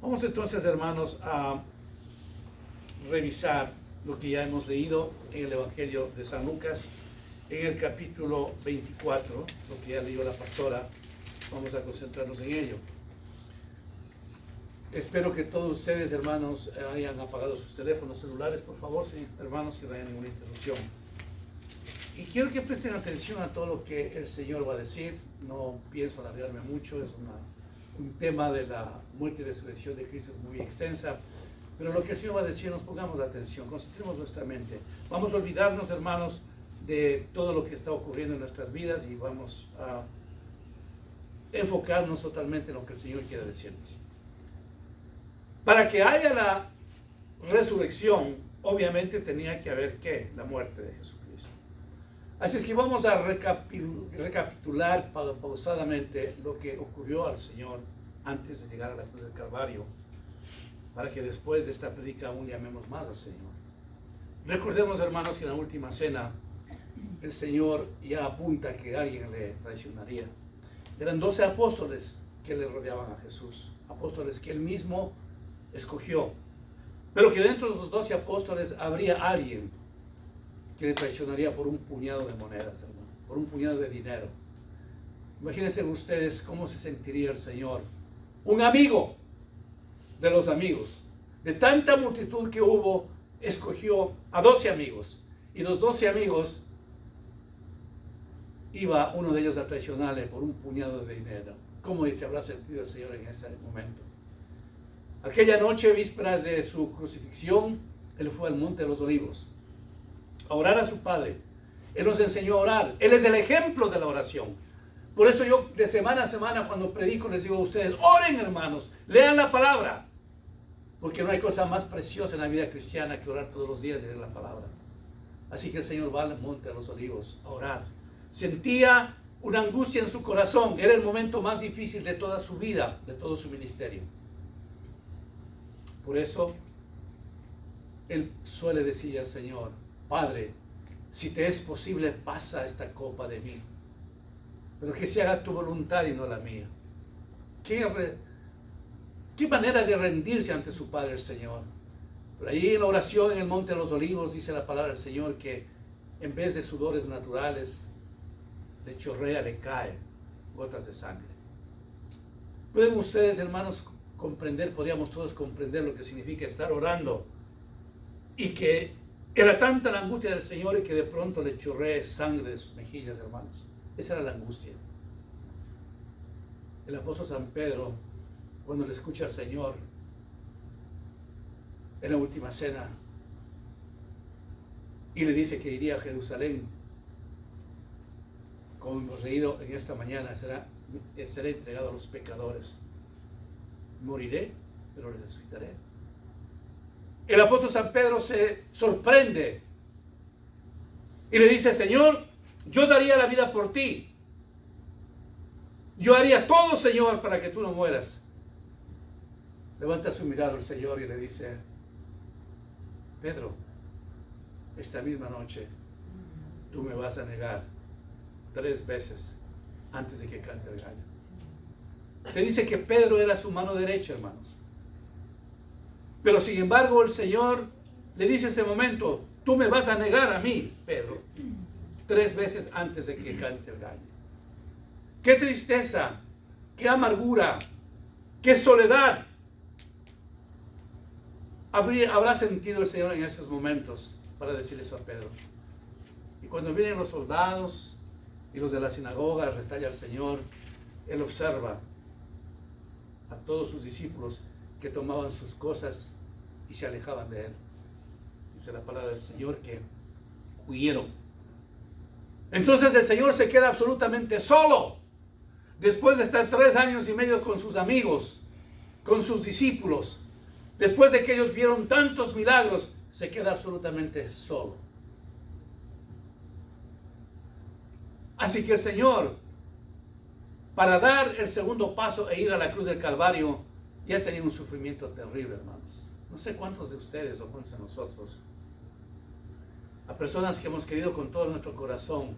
Vamos entonces, hermanos, a revisar lo que ya hemos leído en el Evangelio de San Lucas, en el capítulo 24, lo que ya leyó la pastora. Vamos a concentrarnos en ello. Espero que todos ustedes, hermanos, hayan apagado sus teléfonos celulares, por favor, sí, hermanos, que no haya ninguna interrupción. Y quiero que presten atención a todo lo que el Señor va a decir. No pienso alargarme mucho, es un tema de la muerte y resurrección de Cristo es muy extensa, pero lo que el Señor va a decir, nos pongamos la atención, concentremos nuestra mente. Vamos a olvidarnos, hermanos, de todo lo que está ocurriendo en nuestras vidas y vamos a enfocarnos totalmente en lo que el Señor quiere decirnos. Para que haya la resurrección, obviamente tenía que haber, ¿qué? La muerte de Jesucristo. Así es que vamos a recapitular pausadamente lo que ocurrió al Señor antes de llegar a la cruz del Calvario, para que después de esta predica aún llamemos más al Señor. Recordemos, hermanos, que en la última cena el Señor ya apunta que alguien le traicionaría. Eran 12 apóstoles que le rodeaban a Jesús, apóstoles que él mismo escogió, pero que dentro de los 12 apóstoles habría alguien que le traicionaría por un puñado de monedas, hermano, por un puñado de dinero. Imagínense ustedes cómo se sentiría el Señor, un amigo de los amigos, de tanta multitud que hubo, escogió a 12 amigos, y los 12 amigos iba uno de ellos a traicionarle por un puñado de dinero. ¿Cómo se habrá sentido el Señor en ese momento? Aquella noche, vísperas de su crucifixión, él fue al Monte de los Olivos a orar a su Padre. Él nos enseñó a orar. Él es el ejemplo de la oración. Por eso yo de semana a semana cuando predico les digo a ustedes, oren, hermanos, lean la palabra, porque no hay cosa más preciosa en la vida cristiana que orar todos los días y leer la palabra. Así que el Señor va al Monte de los Olivos a orar. Sentía una angustia en su corazón. Era el momento más difícil de toda su vida, de todo su ministerio. Por eso él suele decirle al Señor, Padre, si te es posible, pasa esta copa de mí, pero que se haga tu voluntad y no la mía. Qué manera de rendirse ante su Padre el Señor. Pero ahí en la oración en el Monte de los Olivos dice la palabra del Señor que en vez de sudores naturales le chorrea, le cae gotas de sangre. ¿Pueden ustedes, hermanos, comprender, podríamos todos comprender lo que significa estar orando y que era tanta la angustia del Señor y que de pronto le chorree sangre de sus mejillas, hermanos? Esa era la angustia. El apóstol San Pedro, cuando le escucha al Señor en la última cena y le dice que iría a Jerusalén, como hemos leído en esta mañana, será entregado a los pecadores. Moriré, pero resucitaré. El apóstol San Pedro se sorprende y le dice, Señor, yo daría la vida por ti. Yo haría todo, Señor, para que tú no mueras. Levanta su mirada el Señor y le dice, Pedro, esta misma noche tú me vas a negar 3 veces antes de que cante el gallo. Se dice que Pedro era su mano derecha, hermanos. Pero sin embargo el Señor le dice en ese momento, tú me vas a negar a mí, Pedro, 3 veces antes de que cante el gallo. Qué tristeza, qué amargura, qué soledad habrá sentido el Señor en esos momentos para decirle eso a Pedro. Y cuando vienen los soldados y los de la sinagoga a arrestar al Señor, él observa a todos sus discípulos que tomaban sus cosas y se alejaban de él. Dice la palabra del Señor que huyeron. Entonces el Señor se queda absolutamente solo. Después de estar 3 años y medio con sus amigos, con sus discípulos, después de que ellos vieron tantos milagros, se queda absolutamente solo. Así que el Señor, para dar el segundo paso e ir a la cruz del Calvario, ya tenía un sufrimiento terrible, hermanos. No sé cuántos de ustedes o cuántos de nosotros, a personas que hemos querido con todo nuestro corazón,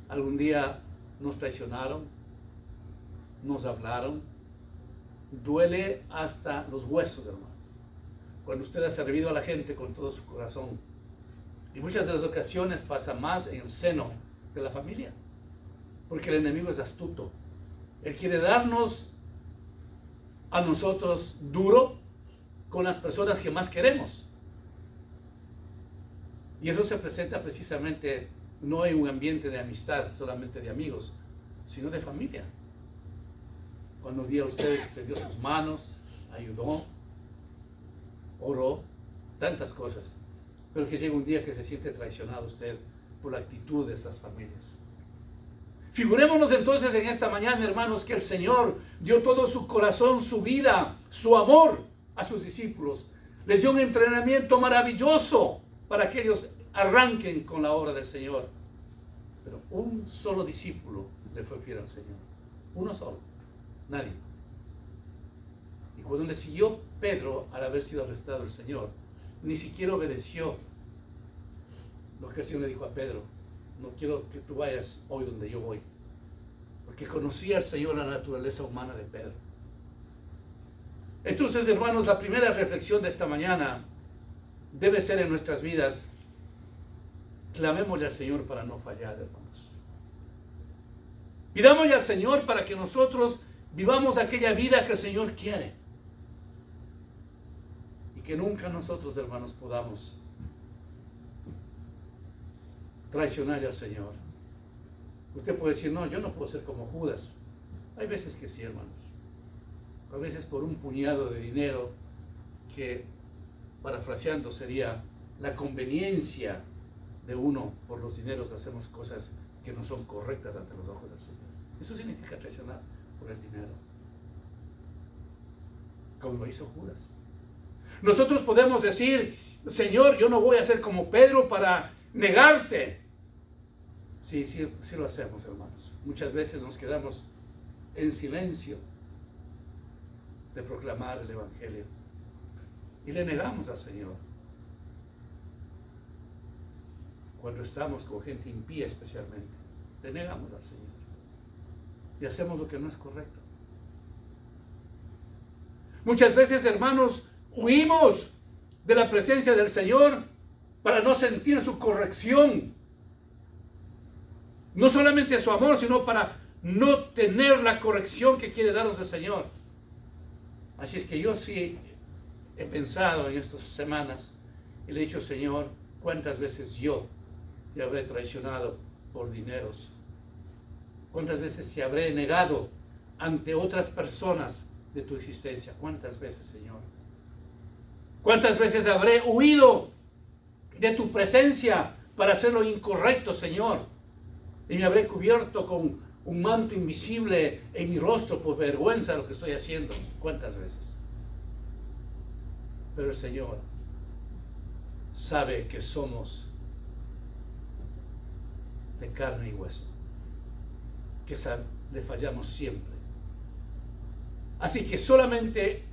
algún día nos traicionaron, nos hablaron, duele hasta los huesos, hermanos. Cuando usted ha servido a la gente con todo su corazón. Y muchas de las ocasiones pasa más en el seno de la familia. Porque el enemigo es astuto. Él quiere darnos a nosotros duro con las personas que más queremos. Y eso se presenta precisamente no en un ambiente de amistad, solamente de amigos, sino de familia. Cuando un día usted extendió sus manos, ayudó, oró, tantas cosas. Pero que llega un día que se siente traicionado usted por la actitud de estas familias. Figurémonos entonces en esta mañana, hermanos, que el Señor dio todo su corazón, su vida, su amor a sus discípulos. Les dio un entrenamiento maravilloso para que ellos arranquen con la obra del Señor. Pero un solo discípulo le fue fiel al Señor. Uno solo. Nadie. Y cuando le siguió Pedro, al haber sido arrestado el Señor, ni siquiera obedeció lo que el Señor le dijo a Pedro. No quiero que tú vayas hoy donde yo voy. Porque conocía al Señor la naturaleza humana de Pedro. Entonces, hermanos, la primera reflexión de esta mañana debe ser en nuestras vidas: clamémosle al Señor para no fallar, hermanos. Pidámosle al Señor para que nosotros vivamos aquella vida que el Señor quiere. Y que nunca nosotros, hermanos, podamos traicionar al Señor. Usted puede decir, no, yo no puedo ser como Judas. Hay veces que sí, hermanos. A veces por un puñado de dinero que, parafraseando, sería la conveniencia de uno. Por los dineros hacemos cosas que no son correctas ante los ojos del Señor. Eso significa traicionar por el dinero, como lo hizo Judas. Nosotros podemos decir, Señor, yo no voy a ser como Pedro para negarte. Sí lo hacemos, hermanos. Muchas veces nos quedamos en silencio de proclamar el Evangelio y le negamos al Señor. Cuando estamos con gente impía especialmente, le negamos al Señor y hacemos lo que no es correcto. Muchas veces, hermanos, huimos de la presencia del Señor para no sentir su corrección. No solamente su amor, sino para no tener la corrección que quiere darnos el Señor. Así es que yo sí he pensado en estas semanas y le he dicho, Señor, ¿cuántas veces yo te habré traicionado por dineros? ¿Cuántas veces te habré negado ante otras personas de tu existencia? ¿Cuántas veces, Señor? ¿Cuántas veces habré huido de tu presencia para hacer lo incorrecto, Señor? Y me habré cubierto con un manto invisible en mi rostro por vergüenza de lo que estoy haciendo. ¿Cuántas veces? Pero el Señor sabe que somos de carne y hueso, que le fallamos siempre. Así que solamente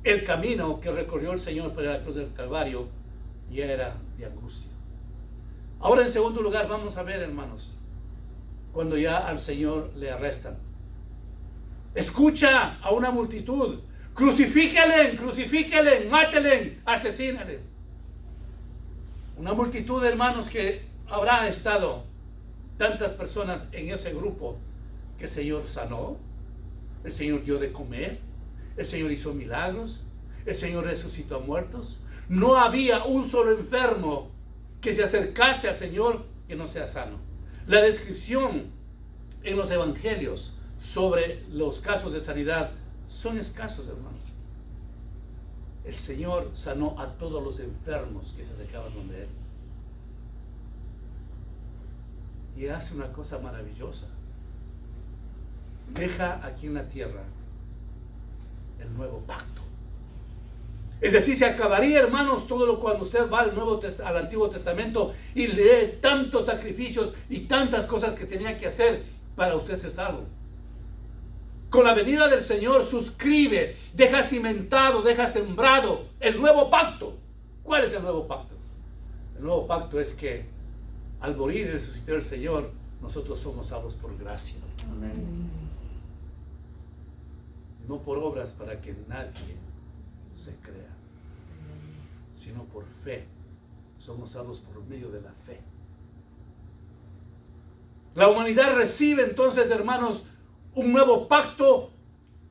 el camino que recorrió el Señor para la cruz del Calvario ya era de angustia. Ahora, en segundo lugar, vamos a ver, hermanos, cuando ya al Señor le arrestan. Escucha a una multitud: crucifíquenle, crucifíquenle, mátenle, asesínenle. Una multitud, hermanos, que habrá estado tantas personas en ese grupo que el Señor sanó, el Señor dio de comer, el Señor hizo milagros, el Señor resucitó a muertos. No había un solo enfermo que se acercase al Señor que no sea sano. La descripción en los evangelios sobre los casos de sanidad son escasos, hermanos. El Señor sanó a todos los enfermos que se acercaban donde Él. Y hace una cosa maravillosa. Deja aquí en la tierra el nuevo pacto. Es decir, se acabaría, hermanos, todo lo cuando usted va al Antiguo Testamento y lee tantos sacrificios y tantas cosas que tenía que hacer para usted ser salvo. Con la venida del Señor suscribe, deja cimentado, deja sembrado el nuevo pacto. ¿Cuál es el nuevo pacto? El nuevo pacto es que al morir y resucitar el Señor, nosotros somos salvos por gracia. Amén. no por obras para que nadie se crea, sino por fe. Somos salvos por medio de la fe. La humanidad recibe entonces, hermanos, un nuevo pacto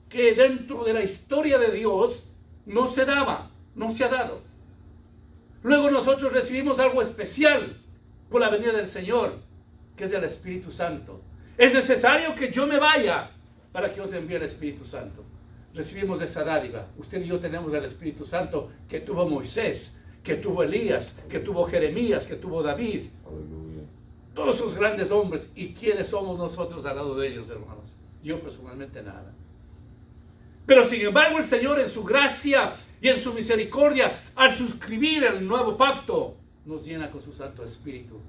que dentro de la historia de Dios no se daba, no se ha dado. Luego nosotros recibimos algo especial por la venida del Señor, que es el Espíritu Santo. Es necesario que yo me vaya para que os envíe el Espíritu Santo. Recibimos esa dádiva. Usted y yo tenemos el Espíritu Santo que tuvo Moisés, que tuvo Elías, que tuvo Jeremías, que tuvo David. Aleluya. Todos esos grandes hombres. ¿Y quiénes somos nosotros al lado de ellos, hermanos? Yo personalmente nada. Pero sin embargo el Señor en su gracia y en su misericordia, al suscribir el nuevo pacto, nos llena con su Santo Espíritu.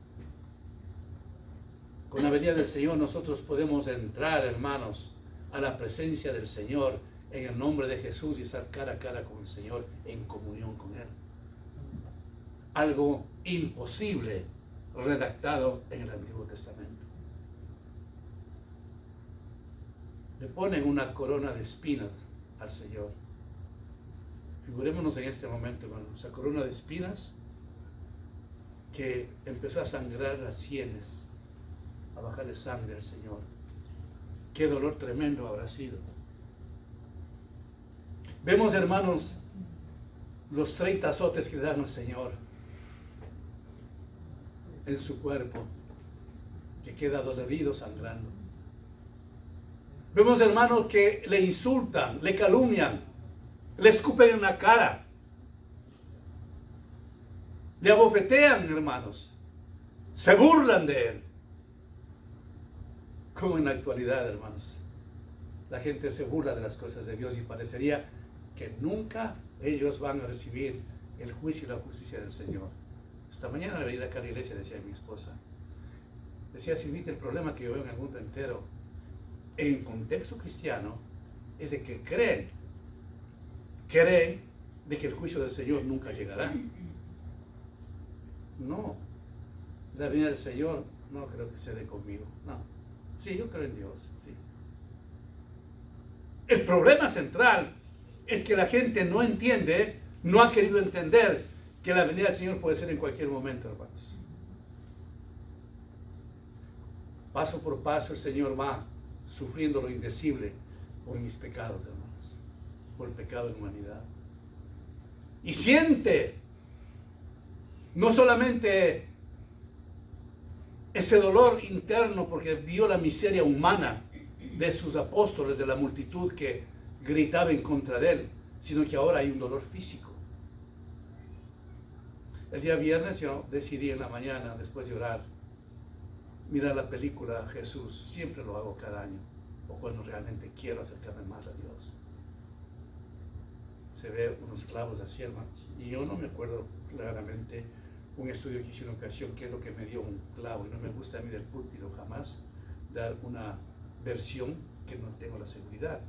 Con la venida del Señor nosotros podemos entrar, hermanos, a la presencia del Señor en el nombre de Jesús y estar cara a cara con el Señor en comunión con Él. Algo imposible redactado en el Antiguo Testamento. Le ponen una corona de espinas al Señor. Figurémonos en este momento, hermanos, esa corona de espinas que empezó a sangrar las sienes, a bajarle sangre al Señor. Qué dolor tremendo habrá sido. Vemos, hermanos, los 30 azotes que le dan al Señor en su cuerpo, que queda dolorido, sangrando. Vemos, hermanos, que le insultan, le calumnian, le escupen en la cara, le abofetean, hermanos, se burlan de él. Como en la actualidad, hermanos, la gente se burla de las cosas de Dios y parecería que nunca ellos van a recibir el juicio y la justicia del Señor. Esta mañana al venir acá a la iglesia decía mi esposa, decía, Silvita, el problema que yo veo en el mundo entero, en contexto cristiano, es de que creen de que el juicio del Señor nunca llegará. No, la venida del Señor no creo que se dé conmigo, no. Sí, yo creo en Dios, sí. El problema central es que la gente no entiende, no ha querido entender que la venida del Señor puede ser en cualquier momento, hermanos. Paso por paso el Señor va sufriendo lo indecible por mis pecados, hermanos, por el pecado de la humanidad. Y siente no solamente ese dolor interno porque vio la miseria humana de sus apóstoles, de la multitud que gritaba en contra de él, sino que ahora hay un dolor físico. El día viernes yo decidí en la mañana, después de orar, mirar la película Jesús. Siempre lo hago cada año, o cuando realmente quiero acercarme más a Dios. Se ve unos clavos así, hermanos, y yo no me acuerdo claramente un estudio que hice en ocasión qué es lo que me dio un clavo, y no me gusta a mí del púlpito jamás dar una versión que no tengo la seguridad,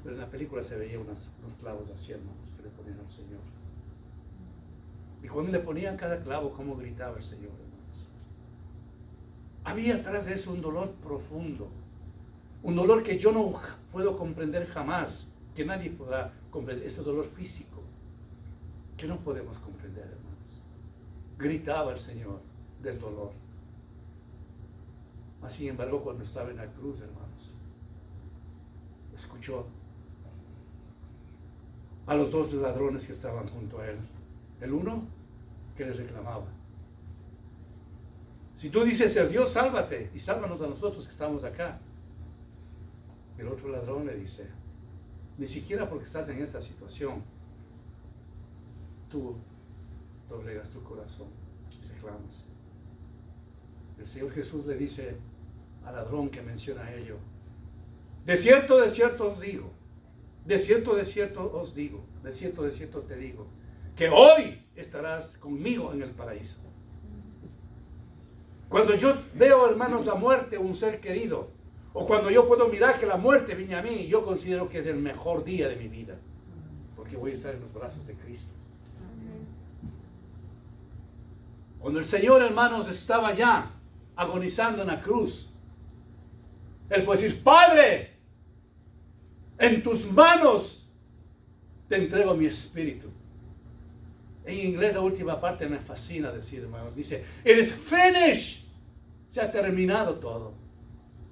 pero en la película se veía unos clavos así, hermanos, que le ponían al Señor. Y cuando le ponían cada clavo, cómo gritaba el Señor, hermanos. Había atrás de eso un dolor profundo, un dolor que yo no puedo comprender jamás, que nadie podrá comprender, ese dolor físico, que no podemos comprender, hermanos. Gritaba el Señor del dolor. Mas, sin embargo, cuando estaba en la cruz, hermanos, escuchó a los dos ladrones que estaban junto a él. El uno que les reclamaba: si tú dices ser Dios, sálvate y sálvanos a nosotros que estamos acá. El otro ladrón le dice: ni siquiera porque estás en esta situación, tú doblegas tu corazón y reclamas. El Señor Jesús le dice al ladrón que menciona ello: de cierto os digo, de cierto os digo, de cierto te digo, que hoy estarás conmigo en el paraíso. Cuando yo veo, hermanos, la muerte, un ser querido, o cuando yo puedo mirar que la muerte viene a mí, yo considero que es el mejor día de mi vida, porque voy a estar en los brazos de Cristo. Cuando el Señor, hermanos, estaba ya agonizando en la cruz, Él puede decir: Padre, En tus manos te entrego mi espíritu. En inglés la última parte me fascina decir, hermanos. Dice, it is finished. Se ha terminado todo.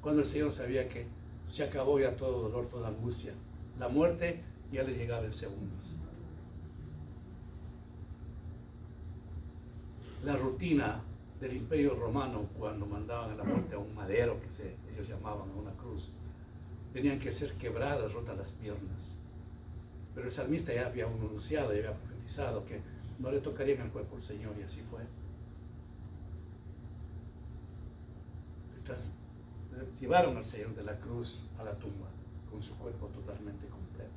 Cuando el Señor sabía que se acabó ya todo dolor, toda angustia. La muerte ya le llegaba en segundos. La rutina del Imperio Romano, cuando mandaban a la muerte a un madero, que ellos llamaban a una cruz, tenían que ser quebradas, rotas las piernas. Pero el salmista ya había anunciado, ya había profetizado que no le tocaría en el cuerpo al Señor, y así fue. Llevaron al Señor de la cruz a la tumba con su cuerpo totalmente completo.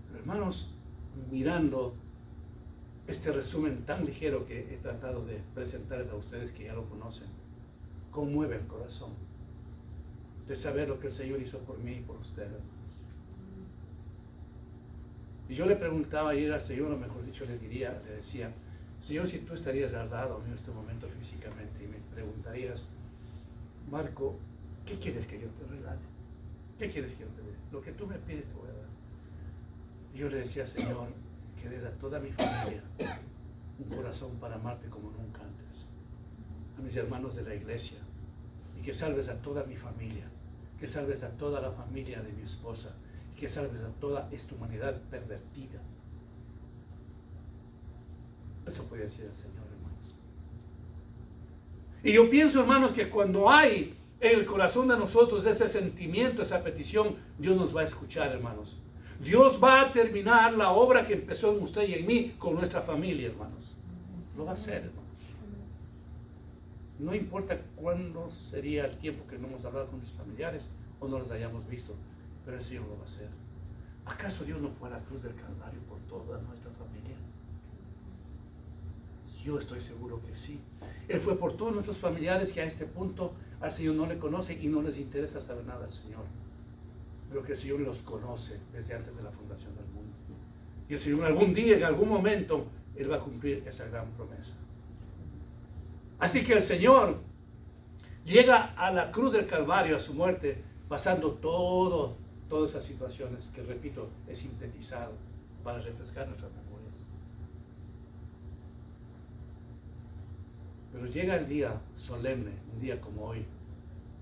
Pero hermanos, mirando este resumen tan ligero que he tratado de presentarles a ustedes que ya lo conocen, conmueve el corazón de saber lo que el Señor hizo por mí y por ustedes, hermanos. Y yo le preguntaba ayer al Señor, o mejor dicho, le decía, Señor, si tú estarías al lado mío en este momento físicamente y me preguntarías, Marco, ¿qué quieres que yo te regale? ¿Qué quieres que yo te dé? Lo que tú me pides te voy a dar. Y yo le decía, Señor, que des a toda mi familia un corazón para amarte como nunca antes. A mis hermanos de la iglesia. Y que salves a toda mi familia. Que salves a toda la familia de mi esposa. Y que salves a toda esta humanidad pervertida. Eso podía decir el Señor, hermanos. Y yo pienso, hermanos, que cuando hay en el corazón de nosotros ese sentimiento, esa petición, Dios nos va a escuchar, hermanos. Dios va a terminar la obra que empezó en usted y en mí con nuestra familia, hermanos. Lo va a hacer, hermanos. No importa cuándo sería el tiempo que no hemos hablado con nuestros familiares o no los hayamos visto, pero el Señor lo va a hacer. ¿Acaso Dios no fue a la cruz del Calvario por toda nuestra familia? Yo estoy seguro que sí. Él fue por todos nuestros familiares que a este punto al Señor no le conocen y no les interesa saber nada del Señor. Pero que el Señor los conoce desde antes de la fundación del mundo. Y el Señor algún día, en algún momento, Él va a cumplir esa gran promesa. Así que el Señor llega a la cruz del Calvario, a su muerte, pasando todas esas situaciones que, repito, he sintetizado para refrescar nuestras memorias. Pero llega el día solemne, un día como hoy,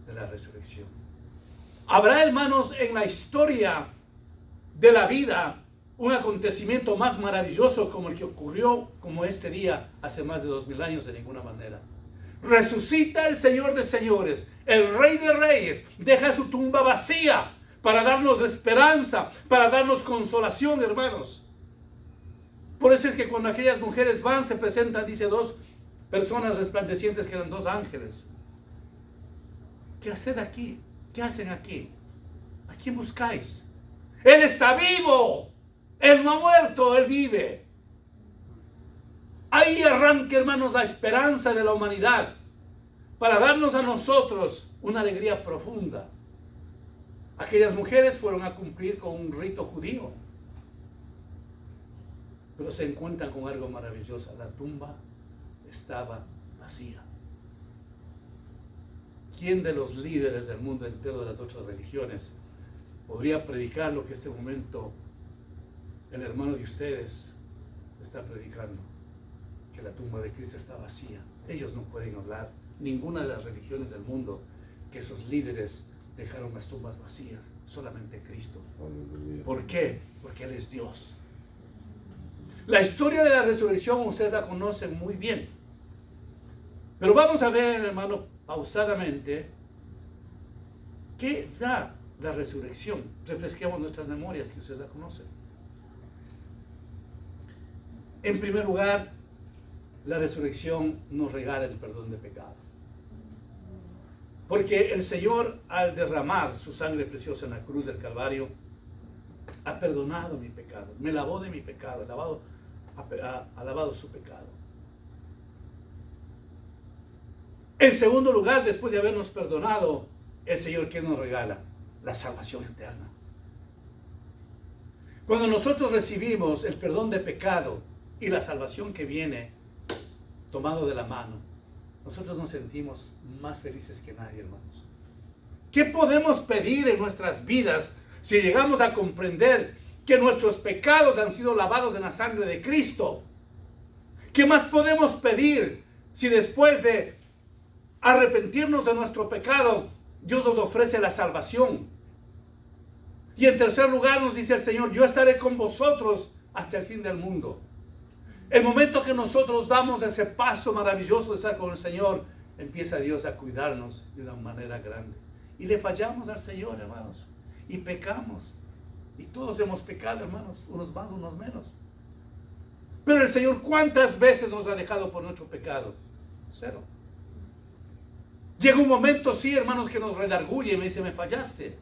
de la resurrección. Habrá, hermanos, en la historia de la vida un acontecimiento más maravilloso como el que ocurrió como este día hace más de 2000 años, de ninguna manera. Resucita el Señor de señores, el Rey de reyes, deja su tumba vacía para darnos esperanza, para darnos consolación, hermanos. Por eso es que cuando aquellas mujeres van, se presentan, dice, dos personas resplandecientes que eran dos ángeles. ¿Qué hacen aquí? ¿Qué hacen aquí? ¿A quién buscáis? Él está vivo. Él no ha muerto, Él vive. Ahí arranca, hermanos, la esperanza de la humanidad para darnos a nosotros una alegría profunda. Aquellas mujeres fueron a cumplir con un rito judío, pero se encuentran con algo maravilloso. La tumba estaba vacía. ¿Quién de los líderes del mundo entero de las otras religiones podría predicar lo que en este momento el hermano de ustedes está predicando? Que la tumba de Cristo está vacía. Ellos no pueden hablar, ninguna de las religiones del mundo, que esos líderes dejaron las tumbas vacías. Solamente Cristo. ¿Por qué? Porque Él es Dios. La historia de la resurrección ustedes la conocen muy bien. Pero vamos a ver, hermano, pausadamente, ¿qué da la resurrección? Refresquemos nuestras memorias, que ustedes la conocen. En primer lugar, la resurrección nos regala el perdón de pecado. Porque el Señor, al derramar su sangre preciosa en la cruz del Calvario, ha perdonado mi pecado, me lavó de mi pecado, ha lavado su pecado. En segundo lugar, después de habernos perdonado, el Señor, ¿qué nos regala? La salvación eterna. Cuando nosotros recibimos el perdón de pecado y la salvación que viene tomado de la mano, nosotros nos sentimos más felices que nadie, hermanos. ¿Qué podemos pedir en nuestras vidas si llegamos a comprender que nuestros pecados han sido lavados en la sangre de Cristo? ¿Qué más podemos pedir si después de arrepentirnos de nuestro pecado, Dios nos ofrece la salvación? Y en tercer lugar nos dice el Señor, yo estaré con vosotros hasta el fin del mundo. El momento que nosotros damos ese paso maravilloso de estar con el Señor, empieza Dios a cuidarnos de una manera grande. Y le fallamos al Señor, hermanos. Y pecamos. Y todos hemos pecado, hermanos. Unos más, unos menos. Pero el Señor, ¿cuántas veces nos ha dejado por nuestro pecado? 0. Llega un momento, sí, hermanos, que nos redarguye y me dice, me fallaste.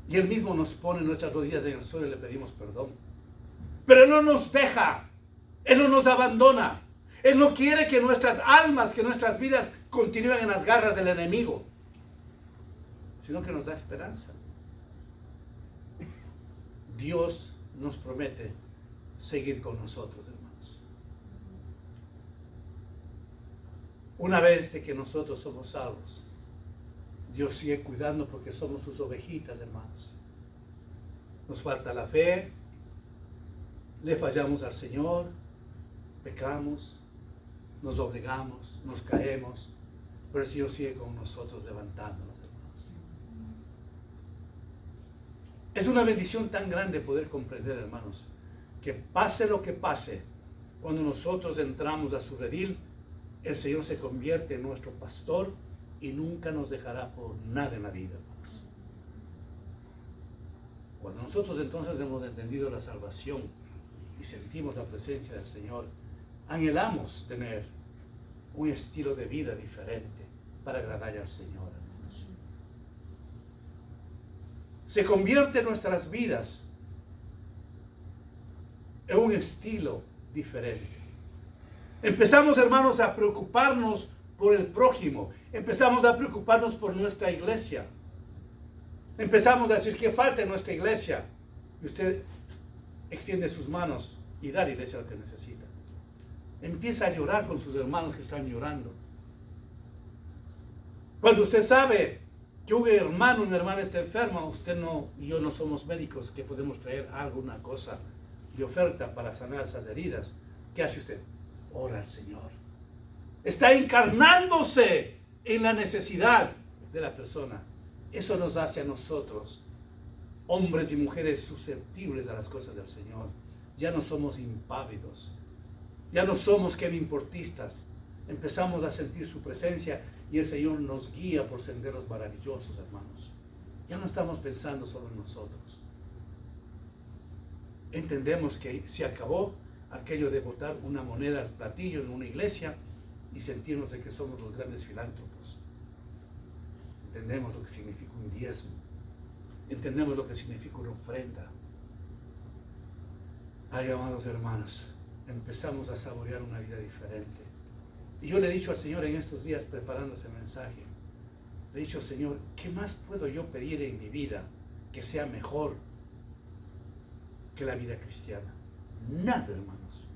Y Él mismo nos pone nuestras rodillas en el suelo y le pedimos perdón. Pero Él no nos deja. Él no nos abandona. Él no quiere que nuestras almas, que nuestras vidas continúen en las garras del enemigo, sino que nos da esperanza. Dios nos promete seguir con nosotros, hermanos. Una vez de que nosotros somos salvos, Dios sigue cuidando porque somos sus ovejitas, hermanos. Nos falta la fe, le fallamos al Señor, pecamos, nos doblegamos, nos caemos, pero el Señor sigue con nosotros levantándonos, hermanos. Es una bendición tan grande poder comprender, hermanos, que pase lo que pase, cuando nosotros entramos a su redil, el Señor se convierte en nuestro pastor y nunca nos dejará por nada en la vida, hermanos. Cuando nosotros entonces hemos entendido la salvación y sentimos la presencia del Señor, anhelamos tener un estilo de vida diferente para agradar al Señor, hermanos. Se convierte nuestras vidas en un estilo diferente. Empezamos, hermanos, a preocuparnos por el prójimo. Empezamos a preocuparnos por nuestra iglesia. Empezamos a decir, ¿qué falta en nuestra iglesia? Y usted extiende sus manos y da a la iglesia lo que necesita. Empieza a llorar con sus hermanos que están llorando. Cuando usted sabe que un hermano, una hermana está enferma, usted no y yo no somos médicos que podemos traer alguna cosa de oferta para sanar esas heridas. ¿Qué hace usted? Ora al Señor. Está encarnándose en la necesidad de la persona. Eso nos hace a nosotros, hombres y mujeres susceptibles a las cosas del Señor. Ya no somos impávidos. Ya no somos kevinportistas. Empezamos a sentir su presencia y el Señor nos guía por senderos maravillosos, hermanos. Ya no estamos pensando solo en nosotros. Entendemos que se acabó aquello de botar una moneda al platillo en una iglesia y sentirnos de que somos los grandes filántropos. Entendemos lo que significa un diezmo. Entendemos lo que significa una ofrenda. Ay, amados hermanos, empezamos a saborear una vida diferente. Y yo le he dicho al Señor en estos días preparando ese mensaje, le he dicho, Señor, ¿qué más puedo yo pedir en mi vida que sea mejor que la vida cristiana? Nada, hermanos.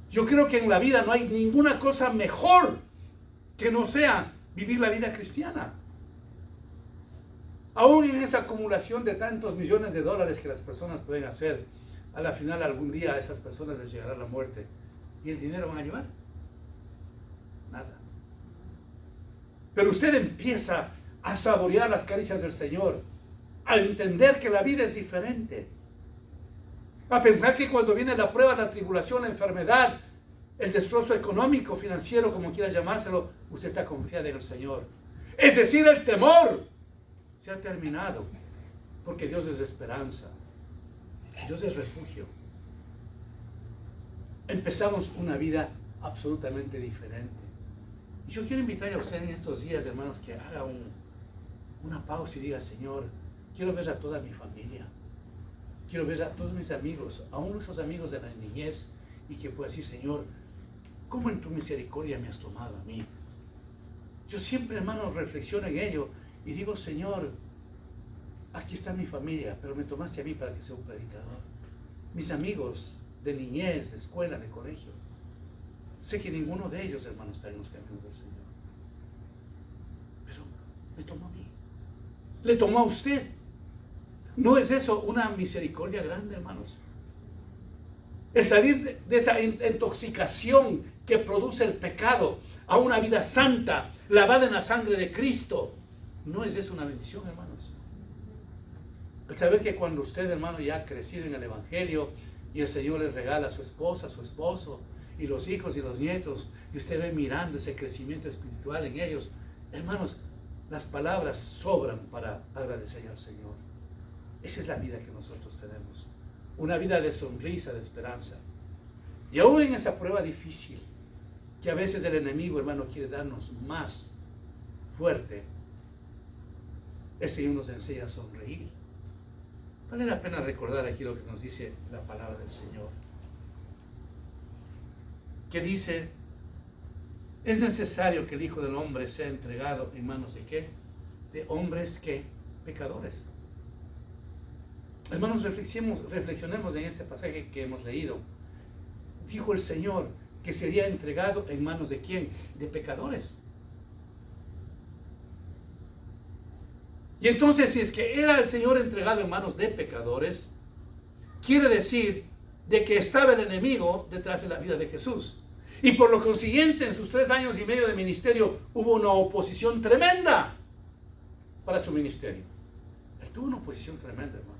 Yo creo que en la vida no hay ninguna cosa mejor que no sea vivir la vida cristiana. Aún en esa acumulación de tantos millones de dólares que las personas pueden hacer, a la final algún día a esas personas les llegará la muerte. ¿Y el dinero van a llevar? Nada. Pero usted empieza a saborear las caricias del Señor, a entender que la vida es diferente, a pensar que cuando viene la prueba, la tribulación, la enfermedad, el destrozo económico, financiero, como quiera llamárselo, usted está confiado en el Señor. Es decir, el temor se ha terminado, porque Dios es esperanza, Dios es refugio. Empezamos una vida absolutamente diferente. Y yo quiero invitar a usted en estos días, hermanos, que haga una pausa y diga, Señor, quiero ver a toda mi familia, quiero ver a todos mis amigos, aún esos amigos de la niñez, y que pueda decir, Señor, ¿cómo en tu misericordia me has tomado a mí? Yo siempre, hermanos, reflexiono en ello y digo, Señor, aquí está mi familia, pero me tomaste a mí para que sea un predicador. Mis amigos de niñez, de escuela, de colegio, sé que ninguno de ellos, hermanos, está en los caminos del Señor. Me tomó a mí. Le tomó a usted. ¿No es eso una misericordia grande, hermanos? El salir de esa intoxicación que produce el pecado a una vida santa, lavada en la sangre de Cristo. ¿No es eso una bendición, hermanos? El saber que cuando usted, hermano, ya ha crecido en el Evangelio y el Señor le regala a su esposa, a su esposo, y los hijos y los nietos, y usted ve mirando ese crecimiento espiritual en ellos, hermanos, las palabras sobran para agradecer al Señor. Esa es la vida que nosotros tenemos. Una vida de sonrisa, de esperanza. Y aún en esa prueba difícil, que a veces el enemigo, hermano, quiere darnos más fuerte, el Señor nos enseña a sonreír. Vale la pena recordar aquí lo que nos dice la palabra del Señor. Que dice, es necesario que el Hijo del Hombre sea entregado en manos de ¿qué? De hombres que pecadores. Hermanos, reflexionemos en este pasaje que hemos leído. Dijo el Señor que sería entregado en manos de ¿quién? De pecadores. Y entonces, si es que era el Señor entregado en manos de pecadores, quiere decir de que estaba el enemigo detrás de la vida de Jesús. Y por lo consiguiente, en sus 3 años y medio de ministerio, hubo una oposición tremenda para su ministerio. Él tuvo una oposición tremenda, hermanos.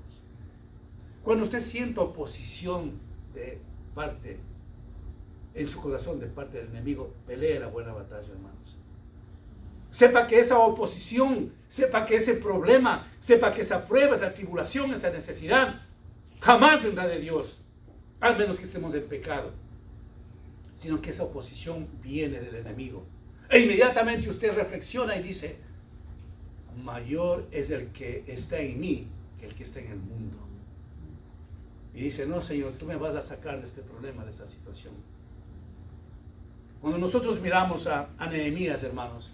Cuando usted siente oposición de parte, en su corazón, de parte del enemigo, pelee la buena batalla, hermanos. Sepa que esa oposición, sepa que ese problema, sepa que esa prueba, esa tribulación, esa necesidad, jamás vendrá de Dios, al menos que estemos en pecado, sino que esa oposición viene del enemigo. E inmediatamente usted reflexiona y dice, mayor es el que está en mí que el que está en el mundo. Y dice, no, Señor, tú me vas a sacar de este problema, de esta situación. Cuando nosotros miramos a Nehemías, hermanos,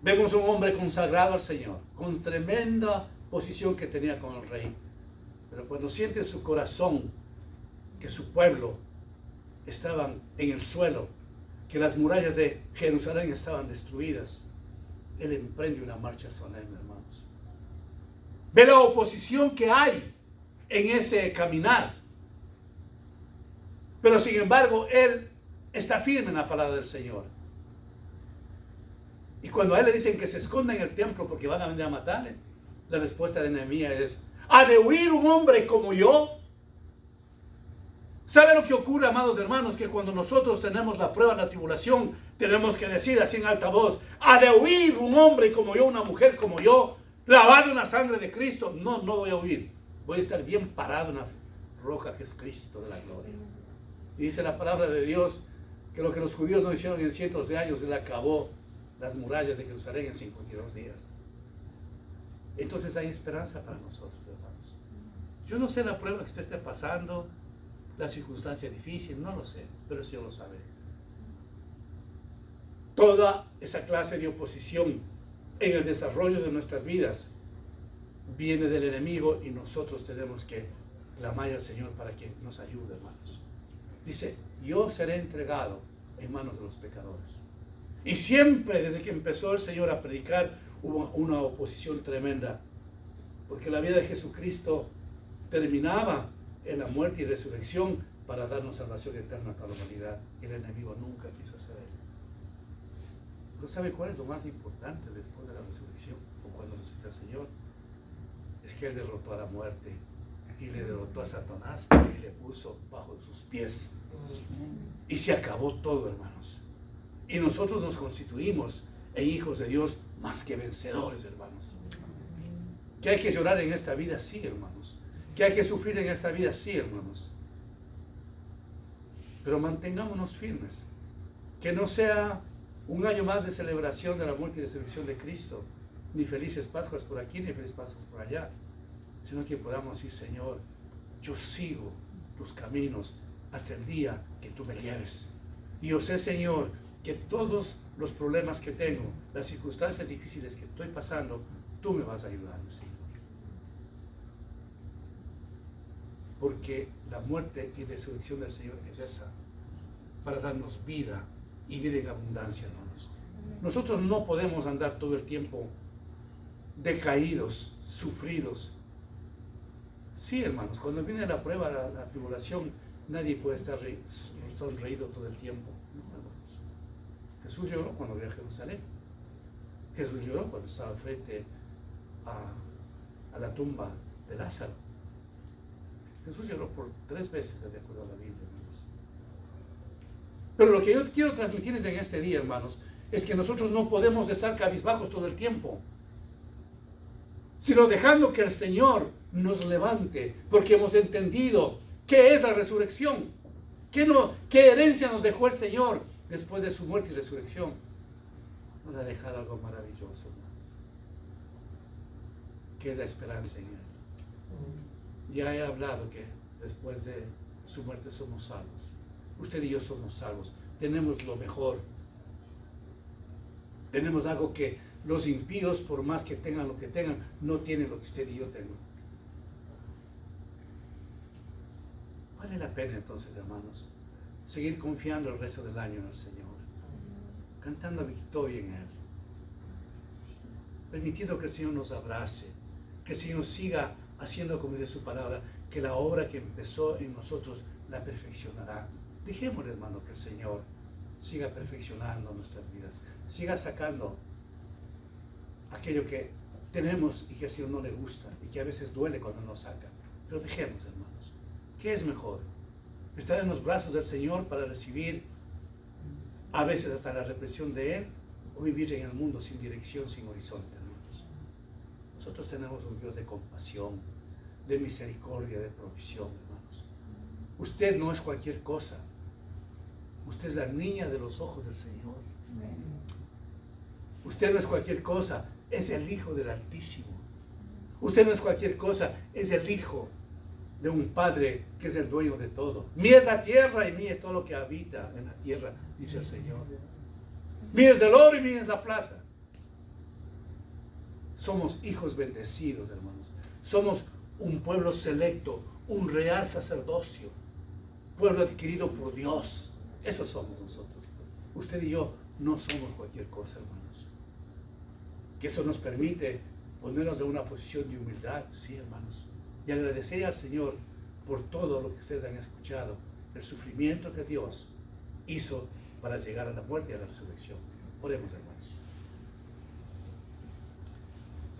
vemos un hombre consagrado al Señor, con tremenda posición que tenía con el rey. Pero cuando siente en su corazón que su pueblo estaban en el suelo, que las murallas de Jerusalén estaban destruidas, él emprende una marcha solemne, hermanos. Ve la oposición que hay en ese caminar. Pero sin embargo, él está firme en la palabra del Señor. Y cuando a él le dicen que se esconda en el templo porque van a venir a matarle, la respuesta de Nehemías es, ¿ha de huir un hombre como yo? ¿Sabe lo que ocurre, amados hermanos? Que cuando nosotros tenemos la prueba, la tribulación, tenemos que decir así en alta voz, ¿ha de huir un hombre como yo, una mujer como yo, lavado en la sangre de Cristo? No, no voy a huir. Voy a estar bien parado en la roca que es Cristo de la gloria. Y dice la palabra de Dios que lo que los judíos no hicieron en cientos de años, Él acabó las murallas de Jerusalén en 52 días. Entonces hay esperanza para nosotros, hermanos. Yo no sé la prueba que usted esté pasando, la circunstancia difícil, no lo sé, pero el Señor lo sabe. Toda esa clase de oposición en el desarrollo de nuestras vidas viene del enemigo y nosotros tenemos que clamar al Señor para que nos ayude, hermanos. Dice, yo seré entregado en manos de los pecadores. Y siempre, desde que empezó el Señor a predicar, hubo una oposición tremenda. Porque la vida de Jesucristo terminaba en la muerte y resurrección para darnos salvación eterna para la humanidad. Y el enemigo nunca quiso hacer eso. ¿No sabe cuál es lo más importante después de la resurrección? O cuando resucita el Señor. Es que Él derrotó a la muerte. Y le derrotó a Satanás y le puso bajo sus pies. Y se acabó todo, hermanos. Y nosotros nos constituimos en hijos de Dios más que vencedores, hermanos. Que hay que llorar en esta vida, sí, hermanos. Que hay que sufrir en esta vida, sí, hermanos. Pero mantengámonos firmes. Que no sea un año más de celebración de la muerte y resurrección de Cristo. Ni felices Pascuas por aquí, ni felices Pascuas por allá. Sino que podamos decir, Señor, yo sigo tus caminos hasta el día que tú me lleves. Y yo sé, Señor, que todos los problemas que tengo, las circunstancias difíciles que estoy pasando, tú me vas a ayudar, Señor. Porque la muerte y resurrección del Señor es esa, para darnos vida y vida en abundancia, hermanos. Nosotros no podemos andar todo el tiempo decaídos, sufridos. Sí, hermanos, cuando viene la prueba, la tribulación, nadie puede estar sonreído todo el tiempo. No, hermanos. Jesús lloró cuando vio a Jerusalén. Jesús lloró cuando estaba frente a la tumba de Lázaro. Jesús lloró por 3 veces, de acuerdo a la Biblia, hermanos. Pero lo que yo quiero transmitirles en este día, hermanos, es que nosotros no podemos estar cabizbajos todo el tiempo, sino dejando que el Señor nos levante, porque hemos entendido qué es la resurrección, qué herencia nos dejó el Señor después de su muerte y resurrección. Nos ha dejado algo maravilloso, hermanos, que es la esperanza en Él. Ya he hablado que después de su muerte somos salvos. Usted y yo somos salvos. Tenemos lo mejor. Tenemos algo que los impíos, por más que tengan lo que tengan, no tienen lo que usted y yo tenemos. Vale la pena entonces, hermanos, seguir confiando el resto del año en el Señor, cantando victoria en Él, permitiendo que el Señor nos abrace, que el Señor siga haciendo como dice su palabra, que la obra que empezó en nosotros la perfeccionará. Dejémosle, hermano, que el Señor siga perfeccionando nuestras vidas, siga sacando aquello que tenemos y que al Señor no le gusta y que a veces duele cuando nos saca. Pero dejemos, hermanos, ¿qué es mejor? Estar en los brazos del Señor para recibir a veces hasta la represión de Él, o vivir en el mundo sin dirección, sin horizonte, hermanos. Nosotros tenemos un Dios de compasión, de misericordia, de provisión, hermanos. Usted no es cualquier cosa. Usted es la niña de los ojos del Señor. Usted no es cualquier cosa, es el Hijo del Altísimo. Usted no es cualquier cosa, es el Hijo de un Padre que es el dueño de todo. Mía es la tierra y mía es todo lo que habita en la tierra, dice el Señor. Mía es el oro y mía es la plata. Somos hijos bendecidos, hermanos. Somos un pueblo selecto, un real sacerdocio, pueblo adquirido por Dios. Eso somos nosotros. Usted y yo no somos cualquier cosa, hermanos. Que eso nos permite ponernos en una posición de humildad, sí, hermanos, y agradecer al Señor por todo lo que ustedes han escuchado, el sufrimiento que Dios hizo para llegar a la muerte y a la resurrección. Oremos, hermanos.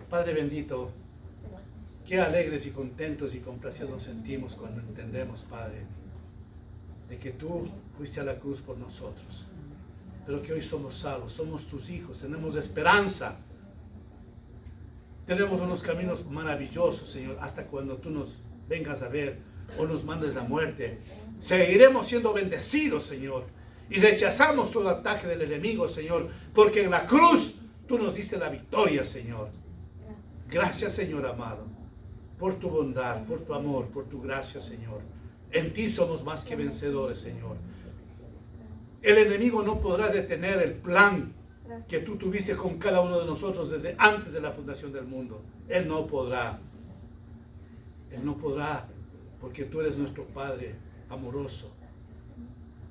Padre bendito, qué alegres y contentos y complacidos nos sentimos cuando entendemos, Padre, de que tú fuiste a la cruz por nosotros, pero que hoy somos salvos, somos tus hijos, tenemos esperanza. Tenemos unos caminos maravillosos, Señor, hasta cuando tú nos vengas a ver o nos mandes a muerte. Seguiremos siendo bendecidos, Señor, y rechazamos todo ataque del enemigo, Señor, porque en la cruz tú nos diste la victoria, Señor. Gracias, Señor amado, por tu bondad, por tu amor, por tu gracia, Señor. En ti somos más que vencedores, Señor. El enemigo no podrá detener el plan que tú tuviste con cada uno de nosotros desde antes de la fundación del mundo. Él no podrá. Él no podrá, porque tú eres nuestro Padre amoroso.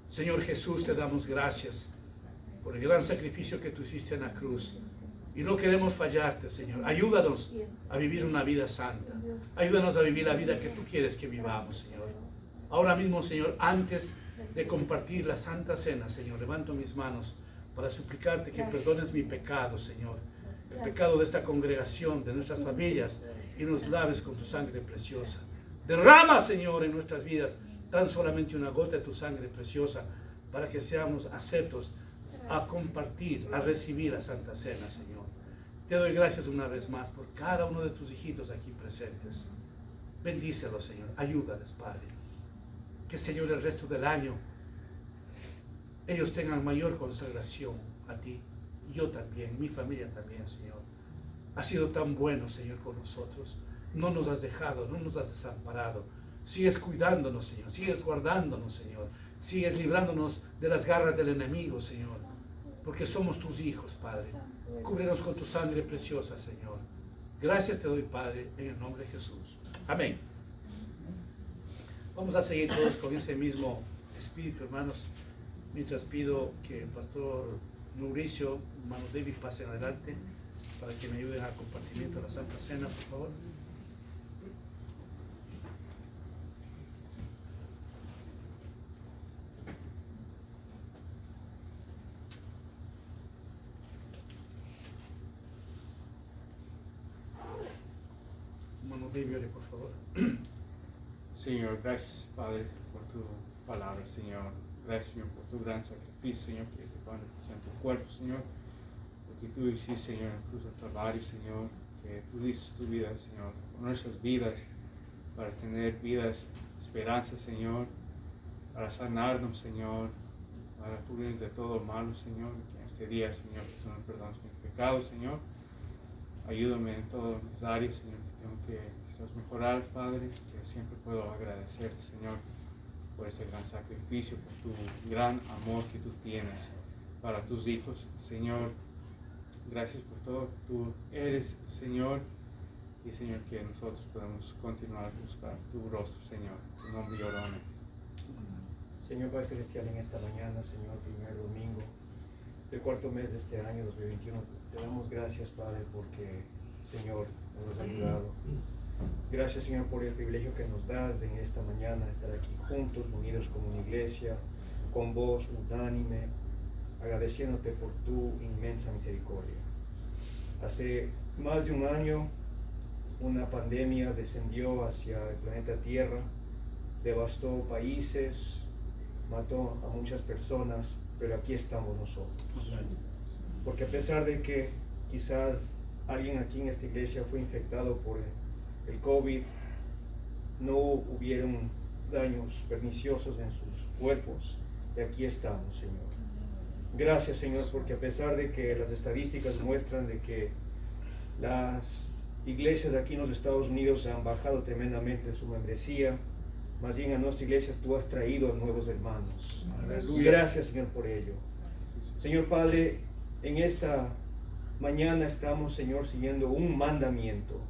Señor Jesús, te damos gracias por el gran sacrificio que tú hiciste en la cruz. Y no queremos fallarte, Señor. Ayúdanos a vivir una vida santa. Ayúdanos a vivir la vida que tú quieres que vivamos, Señor. Ahora mismo, Señor, antes de compartir la Santa Cena, Señor, levanto mis manos para suplicarte que perdones mi pecado, Señor, el pecado de esta congregación, de nuestras familias, y nos laves con tu sangre preciosa. Derrama, Señor, en nuestras vidas tan solamente una gota de tu sangre preciosa, para que seamos aceptos a compartir, a recibir la Santa Cena, Señor. Te doy gracias una vez más por cada uno de tus hijitos aquí presentes. Bendícelos, Señor, ayúdales, Padre. Que, Señor, el resto del año ellos tengan mayor consagración a ti. Yo también, mi familia también, Señor. Has sido tan bueno, Señor, con nosotros. No nos has dejado, no nos has desamparado. Sigues cuidándonos, Señor. Sigues guardándonos, Señor. Sigues librándonos de las garras del enemigo, Señor. Porque somos tus hijos, Padre. Cúbrenos con tu sangre preciosa, Señor. Gracias te doy, Padre, en el nombre de Jesús. Amén. Vamos a seguir todos con ese mismo espíritu, hermanos. Mientras pido que el pastor Mauricio, hermano David, pasen adelante para que me ayuden al compartimiento de la Santa Cena, por favor. Hermano David, ore, por favor. Señor, gracias, Padre, por tu palabra, Señor. Gracias, Señor, por tu gran sacrificio, Señor, que este pan representa tu cuerpo, Señor. Porque tú hiciste, Señor, en cruz del Calvario, Señor, que tú diste tu vida, Señor, por nuestras vidas, para tener vidas, esperanza, Señor, para sanarnos, Señor, para cubrirnos de todo malo, Señor. Que en este día, Señor, que tú nos perdones mis pecados, Señor. Ayúdame en todas mis áreas, Señor, que tengo que quizás mejorar, Padre, que siempre puedo agradecerte, Señor, por ese gran sacrificio, por tu gran amor que tú tienes para tus hijos, Señor. Gracias por todo que tú eres, Señor, y Señor, que nosotros podemos continuar a buscar tu rostro, Señor. En tu nombre yo oro, amén. Señor Padre Celestial, en esta mañana, Señor, primer domingo del cuarto mes de este año 2021, te damos gracias, Padre, porque, Señor, nos has ayudado. Gracias, Señor, por el privilegio que nos das de en esta mañana estar aquí juntos, unidos como una iglesia, con voz unánime, agradeciéndote por tu inmensa misericordia. Hace más de un año, una pandemia descendió hacia el planeta Tierra, devastó países, mató a muchas personas, pero aquí estamos nosotros. Porque a pesar de que quizás alguien aquí en esta iglesia fue infectado por el COVID, no hubieron daños perniciosos en sus cuerpos, y aquí estamos, Señor. Gracias, Señor, porque a pesar de que las estadísticas muestran de que las iglesias aquí en los Estados Unidos han bajado tremendamente su membresía, más bien a nuestra iglesia tú has traído a nuevos hermanos. Aleluya. Gracias, Señor, por ello. Señor Padre, en esta mañana estamos, Señor, siguiendo un mandamiento.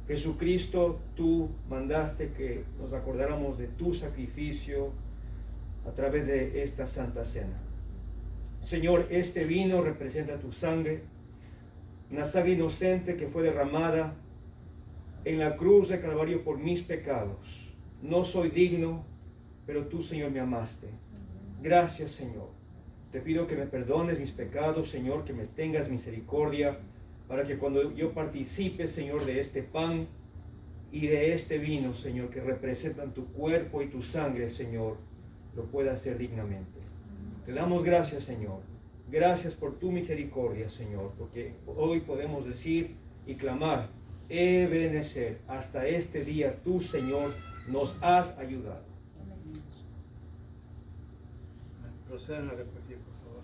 Jesucristo, tú mandaste que nos acordáramos de tu sacrificio a través de esta Santa Cena. Señor, este vino representa tu sangre, una sangre inocente que fue derramada en la cruz de Calvario por mis pecados. No soy digno, pero tú, Señor, me amaste. Gracias, Señor. Te pido que me perdones mis pecados, Señor, que me tengas misericordia, para que cuando yo participe, Señor, de este pan y de este vino, Señor, que representan tu cuerpo y tu sangre, Señor, lo pueda hacer dignamente. Te damos gracias, Señor. Gracias por tu misericordia, Señor, porque hoy podemos decir y clamar, Ebenezer, hasta este día tú, Señor, nos has ayudado. Procedan a repetir, por favor.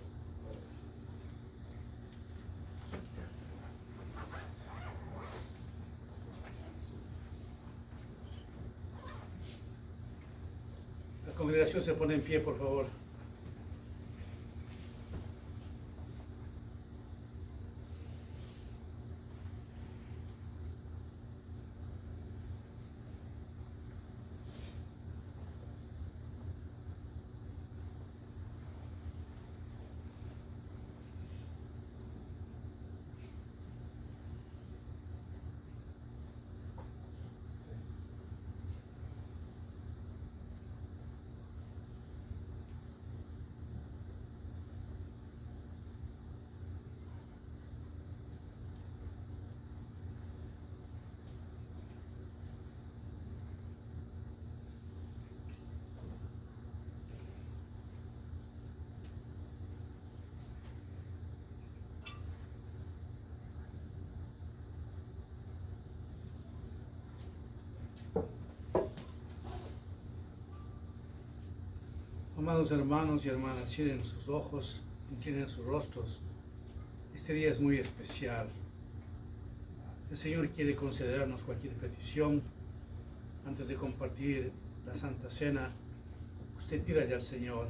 La congregación se pone en pie, por favor. Amados hermanos y hermanas, cierren sus ojos, inclinen sus rostros. Este día es muy especial. El Señor quiere concedernos cualquier petición. Antes de compartir la Santa Cena, usted pida ya al Señor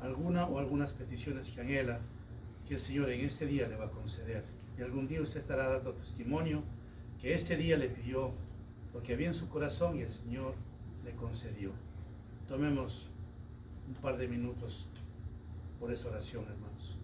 alguna o algunas peticiones que anhela, que el Señor en este día le va a conceder. Y algún día usted estará dando testimonio que este día le pidió lo que había en su corazón y el Señor le concedió. Tomemos un par de minutos por esa oración, hermanos.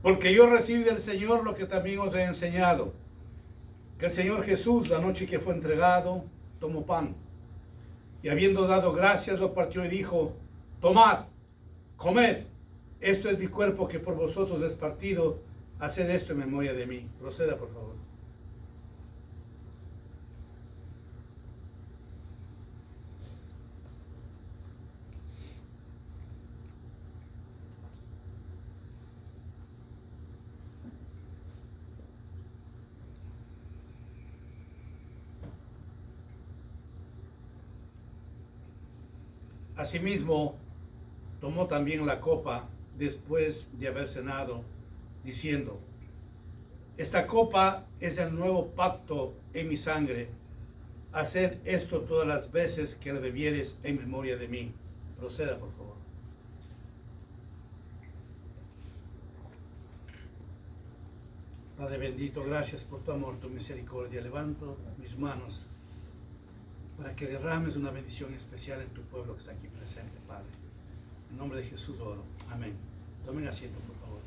Porque yo recibí del Señor lo que también os he enseñado, que el Señor Jesús, la noche que fue entregado, tomó pan, y habiendo dado gracias, lo partió y dijo: tomad, comed, esto es mi cuerpo que por vosotros es partido, haced esto en memoria de mí. Proceda, por favor. Asimismo, tomó también la copa después de haber cenado, diciendo: esta copa es el nuevo pacto en mi sangre. Haced esto todas las veces que la bebieres en memoria de mí. Proceda, por favor. Padre bendito, gracias por tu amor, tu misericordia. Levanto mis manos para que derrames una bendición especial en tu pueblo que está aquí presente, Padre. En nombre de Jesús oro. Amén. Tomen asiento, por favor.